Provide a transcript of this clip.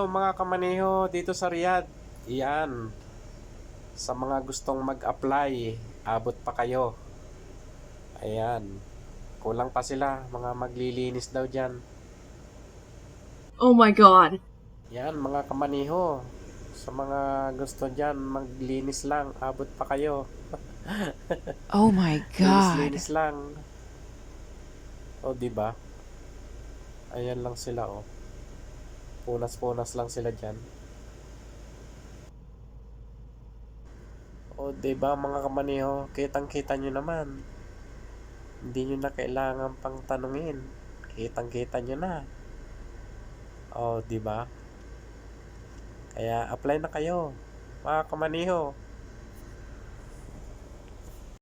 Hello mga kamaniho dito sa Riyadh. Iyan, sa mga gustong mag-apply, abot pa kayo. Ayan, kulang pa sila, mga maglilinis daw dyan. Oh my god. Yan mga kamaniho, sa mga gusto dyan, maglinis lang, abot pa kayo. Oh my god. Linis-linis lang. O di ba? Ayan lang sila oh. Punas-punas lang sila dyan. O di ba mga kamaniho, kitang-kita nyo naman. Hindi nyo na kailangan pang tanungin. Kitang-kita nyo na. Oh, di ba? Kaya apply na kayo, mga kamaniho.